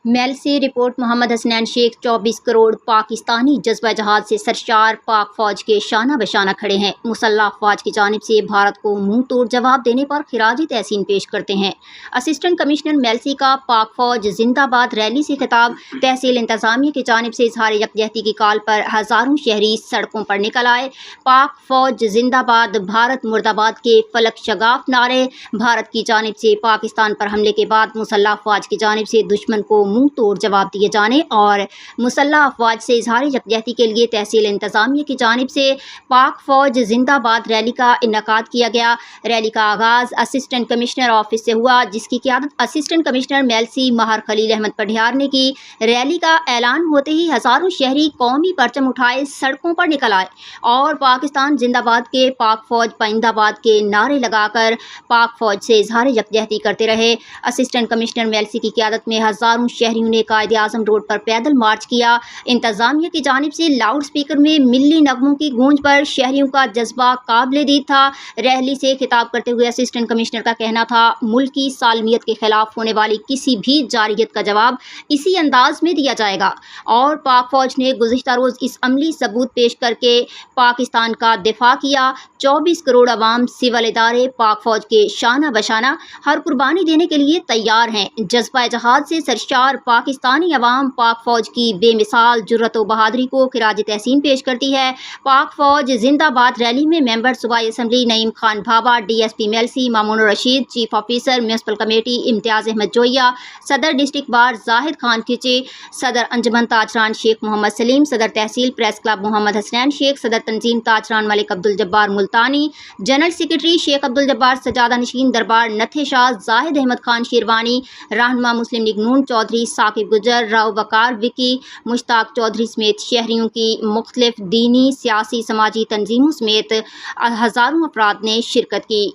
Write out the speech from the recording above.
میل سے رپورٹ محمد حسنین شیخ 24 کروڑ پاکستانی جذبہ جہاد سے سرشار پاک فوج کے شانہ بشانہ کھڑے ہیں۔ مسلح افواج کی جانب سے بھارت کو منہ توڑ جواب دینے پر خراج تحسین پیش کرتے ہیں۔ اسسٹنٹ کمشنر میلسی کا پاک فوج زندہ باد ریلی سے خطاب۔ تحصیل انتظامیہ کی جانب سے اظہار یکجہتی کی کال پر ہزاروں شہری سڑکوں پر نکل آئے۔ پاک فوج زندہ باد، بھارت مرد آباد کے فلک شگاف نعرے۔ بھارت کی جانب سے پاکستان پر حملے کے بعد مسلح افواج کی جانب سے دشمن کو منہ توڑ جواب دیے جانے اور مسلح افواج سے اظہار یکجہتی کے لیے تحصیل انتظامیہ کی جانب سے پاک فوج زندہ باد ریلی کا انعقاد کیا گیا۔ ریلی کا آغاز اسسٹنٹ کمشنر آفس سے ہوا، جس کی قیادت اسسٹنٹ کمشنر میلسی ماہر خلیل احمد پٹھیار نے کی۔ ریلی کا اعلان ہوتے ہی ہزاروں شہری قومی پرچم اٹھائے سڑکوں پر نکل آئے اور پاکستان زندہ باد کے پاک فوج پائندہ باد کے نعرے لگا کر پاک فوج سے اظہار یکجہتی کرتے رہے۔ اسسٹنٹ کمشنر میلسی کی قیادت میں ہزاروں شہریوں نے قائد اعظم روڈ پر پیدل مارچ کیا۔ انتظامیہ کی جانب سے لاؤڈ سپیکر میں ملی نغموں کی گونج پر شہریوں کا جذبہ قابل دید تھا۔ ریلی سے خطاب کرتے ہوئے اسسٹنٹ کمشنر کا کہنا تھا، ملک کی سالمیت کے خلاف ہونے والی کسی بھی جارحیت کا جواب اسی انداز میں دیا جائے گا، اور پاک فوج نے گزشتہ روز اس عملی ثبوت پیش کر کے پاکستان کا دفاع کیا۔ 24 کروڑ عوام، سول ادارے پاک فوج کے شانہ بشانہ ہر قربانی دینے کے لیے تیار ہیں۔ جذبہ جہاد سے سرشار پاکستانی عوام پاک فوج کی بے مثال جرأت و بہادری کو خراج تحسین پیش کرتی ہے۔ پاک فوج زندہ باد ریلی میں ممبر صوبائی assembly Naeem Khan Bhabha, D S P Mailsi Mamoon ur Rasheed, chief officer municipal committee Imtiaz Ahmad Joiya, صدر ڈسٹرکٹ بار زاہد خان کھچے، صدر انجمن تاجران شیخ محمد سلیم، صدر تحصیل پریس کلب محمد حسنین شیخ، صدر تنظیم تاجران ملک عبدالجبار ملتانی، جنرل سیکرٹری شیخ عبدالجبار سجادہ نشین دربار نتھے شاہ، زاہد احمد خان شیروانی، رہنما مسلم لیگ نون چودھری ثاقب گجر، راؤ وقار وکی، مشتاق چودھری سمیت شہریوں کی مختلف دینی، سیاسی، سماجی تنظیموں سمیت ہزاروں افراد نے شرکت کی۔